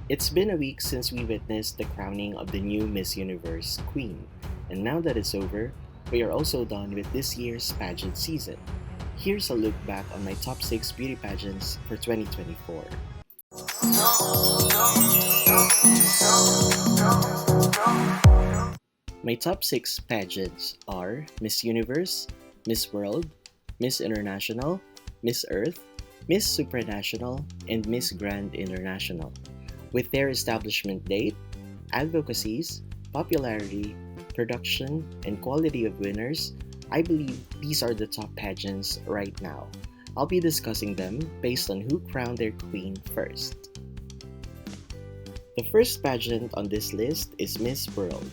It's been a week since we witnessed the crowning of the new Miss Universe Queen, and now that it's over, we are also done with this year's pageant season. Here's a look back on my top 6 beauty pageants for 2024. My top 6 pageants are Miss Universe, Miss World, Miss International, Miss Earth, Miss Supranational, and Miss Grand International. With their establishment date, advocacies, popularity, production, and quality of winners, I believe these are the top pageants right now. I'll be discussing them based on who crowned their queen first. The first pageant on this list is Miss World.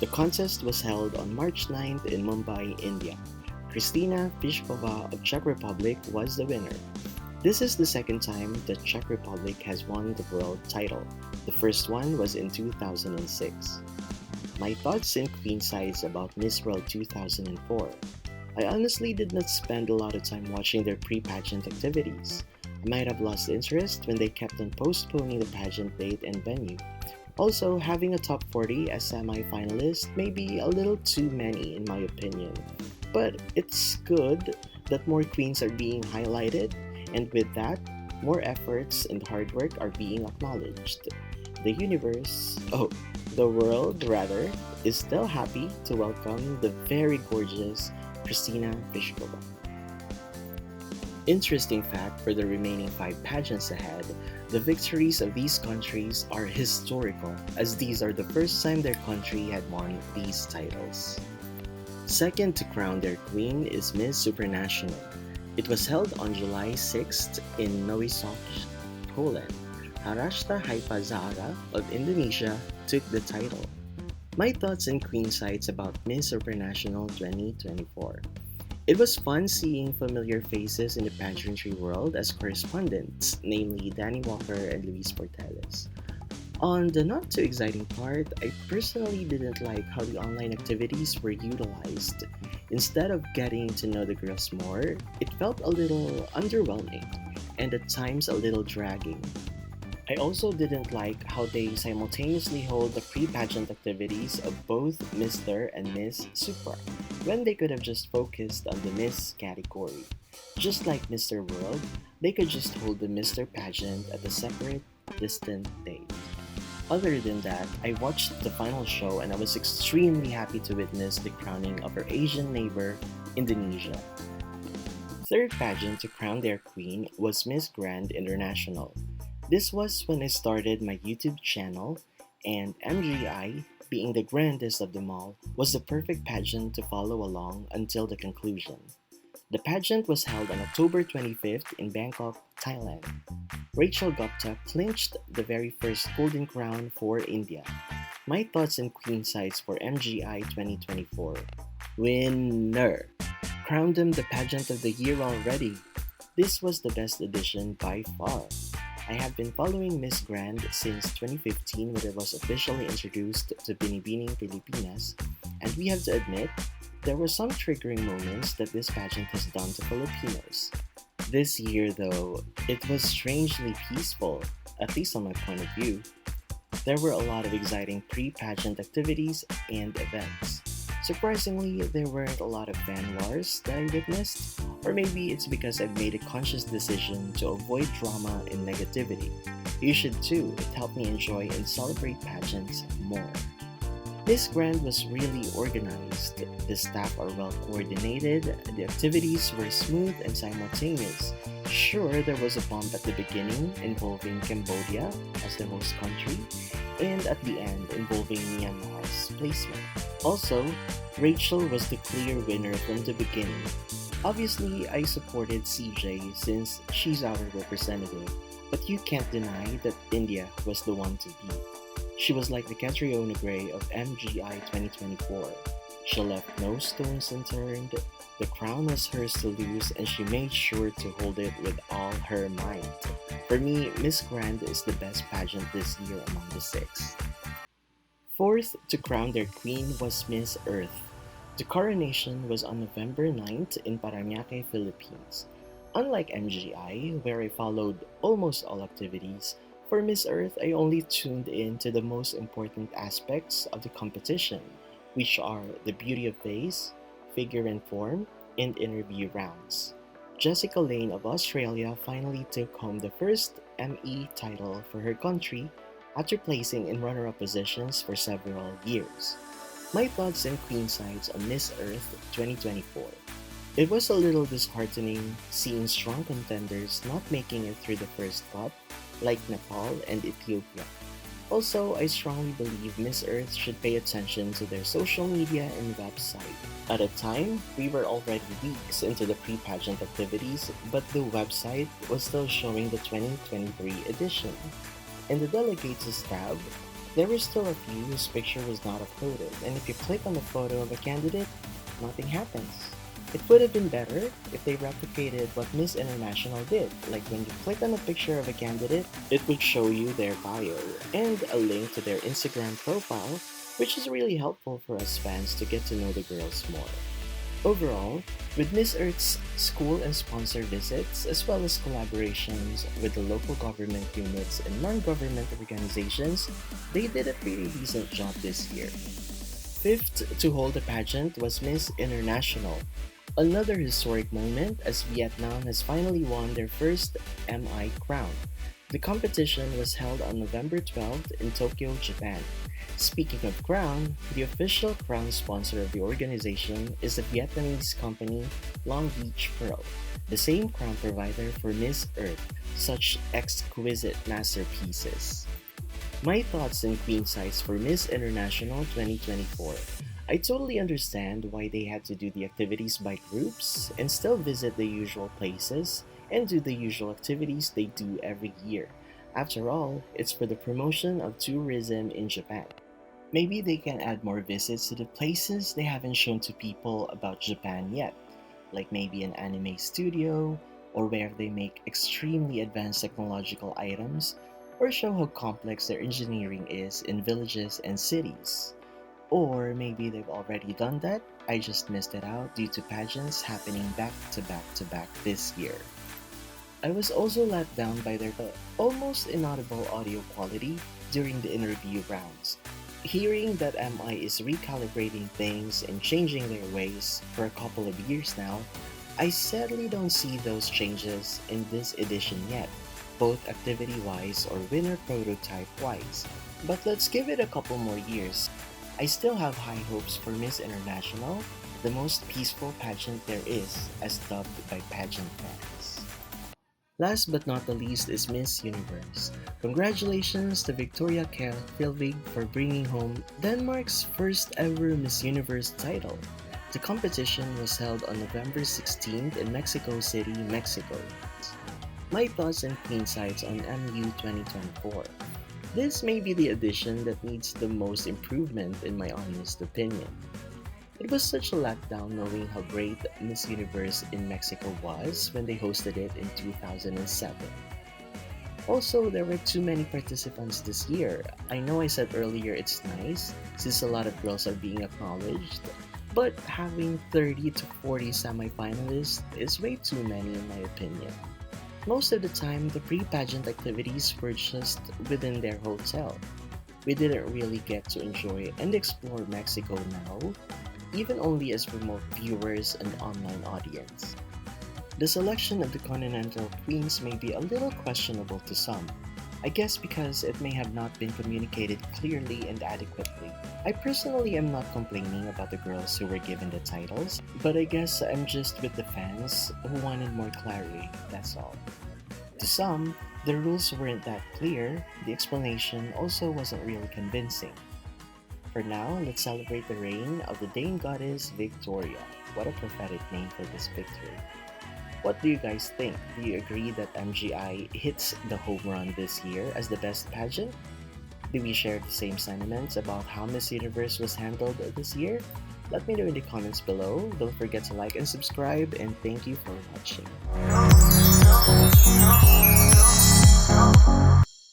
The contest was held on March 9th in Mumbai, India. Kristina Pliskova of Czech Republic was the winner. This is the second time the Czech Republic has won the world title. The first one was in 2006. My thoughts and queen sides about Miss World 2004. I honestly did not spend a lot of time watching their pre-pageant activities. I might have lost interest when they kept on postponing the pageant date and venue. Also, having a top 40 as semi-finalist may be a little too many in my opinion. But it's good that more queens are being highlighted, and with that, more efforts and hard work are being acknowledged. The world rather, is still happy to welcome the very gorgeous Kristina Pliskova. Interesting fact for the remaining 5 pageants ahead, the victories of these countries are historical, as these are the first time their country had won these titles. Second to crown their queen is Miss Supranational. It was held on July 6th in Novi Sad, Poland. Harashta Haipazara of Indonesia took the title. My thoughts and queen sides about Miss Supranational 2024. It was fun seeing familiar faces in the pageantry world as correspondents, namely Dani Walker and Luis Portales. On the not too exciting part, I personally didn't like how the online activities were utilized. Instead of getting to know the girls more, it felt a little underwhelming and at times a little dragging. I also didn't like how they simultaneously hold the pre-pageant activities of both Mr. and Miss Supra, when they could have just focused on the Miss category. Just like Mr. World, they could just hold the Mr. pageant at a separate, distant date. Other than that, I watched the final show and I was extremely happy to witness the crowning of our Asian neighbor, Indonesia. Third pageant to crown their queen was Miss Grand International. This was when I started my YouTube channel, and MGI, being the grandest of them all, was the perfect pageant to follow along until the conclusion. The pageant was held on October 25th in Bangkok, Thailand. Rachel Gupta clinched the very first Golden Crown for India. My thoughts and queen sides for MGI 2024. Winner! Crowned them the pageant of the year already. This was the best edition by far. I have been following Miss Grand since 2015 when it was officially introduced to Binibining Pilipinas, and we have to admit, there were some triggering moments that this pageant has done to Filipinos. This year though, it was strangely peaceful, at least on my point of view. There were a lot of exciting pre-pageant activities and events. Surprisingly, there weren't a lot of fan wars that I witnessed, or maybe it's because I've made a conscious decision to avoid drama and negativity. You should too, it helped me enjoy and celebrate pageants more. Miss Grand was really organized, the staff are well coordinated, the activities were smooth and simultaneous. Sure, there was a bump at the beginning involving Cambodia as the host country, and at the end involving Myanmar's placement. Also, Rachel was the clear winner from the beginning. Obviously, I supported CJ since she's our representative, but you can't deny that India was the one to beat. She was like the Catriona Gray of MGI 2024. She left no stones unturned, the crown was hers to lose and she made sure to hold it with all her might. For me, Miss Grand is the best pageant this year among the 6. Fourth to crown their queen was Miss Earth. The coronation was on November 9th in Parañaque, Philippines. Unlike MGI, where I followed almost all activities, For Miss Earth, I only tuned in to the most important aspects of the competition, which are the beauty of face, figure and form, and interview rounds. Jessica Lane of Australia finally took home the first ME title for her country after placing in runner-up positions for several years. My thoughts and queen sides on Miss Earth 2024. It was a little disheartening seeing strong contenders not making it through the first cut, like Nepal and Ethiopia. Also, I strongly believe Miss Earth should pay attention to their social media and website. At the time, we were already weeks into the pre-pageant activities, but the website was still showing the 2023 edition. In the delegates tab, there were still a few whose picture was not uploaded, and if you click on the photo of a candidate, nothing happens. It would have been better if they replicated what Miss International did, like when you click on a picture of a candidate, it would show you their bio and a link to their Instagram profile, which is really helpful for us fans to get to know the girls more. Overall, with Miss Earth's school and sponsor visits, as well as collaborations with the local government units and non-government organizations, they did a pretty decent job this year. Fifth to hold the pageant was Miss International, another historic moment as Vietnam has finally won their first MI crown. The competition was held on November 12th in Tokyo, Japan. Speaking of crown, the official crown sponsor of the organization is the Vietnamese company Long Beach Pearl, the same crown provider for Miss Earth, such exquisite masterpieces. My thoughts and queen sides for Miss International 2024. I totally understand why they had to do the activities by groups and still visit the usual places and do the usual activities they do every year. After all, it's for the promotion of tourism in Japan. Maybe they can add more visits to the places they haven't shown to people about Japan yet, like maybe an anime studio or where they make extremely advanced technological items, or show how complex their engineering is in villages and cities. Or maybe they've already done that, I just missed it out due to pageants happening back to back to back this year. I was also let down by their almost inaudible audio quality during the interview rounds. Hearing that MI is recalibrating things and changing their ways for a couple of years now, I sadly don't see those changes in this edition yet, both activity-wise or winner prototype-wise. But let's give it a couple more years. I still have high hopes for Miss International, the most peaceful pageant there is, as dubbed by pageant fans. Last but not the least is Miss Universe. Congratulations to Victoria Kjellvig for bringing home Denmark's first ever Miss Universe title. The competition was held on November 16th in Mexico City, Mexico. My thoughts and queen sides on MU 2024. This may be the edition that needs the most improvement in my honest opinion. It was such a letdown knowing how great Miss Universe in Mexico was when they hosted it in 2007. Also, there were too many participants this year. I know I said earlier it's nice since a lot of girls are being acknowledged, but having 30 to 40 semi-finalists is way too many in my opinion. Most of the time, the pre-pageant activities were just within their hotel. We didn't really get to enjoy and explore Mexico now, even only as remote viewers and online audience. The selection of the Continental Queens may be a little questionable to some, I guess because it may have not been communicated clearly and adequately. I personally am not complaining about the girls who were given the titles, but I guess I'm just with the fans who wanted more clarity, that's all. To some, the rules weren't that clear, the explanation also wasn't really convincing. For now, let's celebrate the reign of the Dane goddess Victoria. What a prophetic name for this victory. What do you guys think? Do you agree that MGI hits the home run this year as the best pageant? Do we share the same sentiments about how Miss Universe was handled this year? Let me know in the comments below. Don't forget to like and subscribe, and thank you for watching.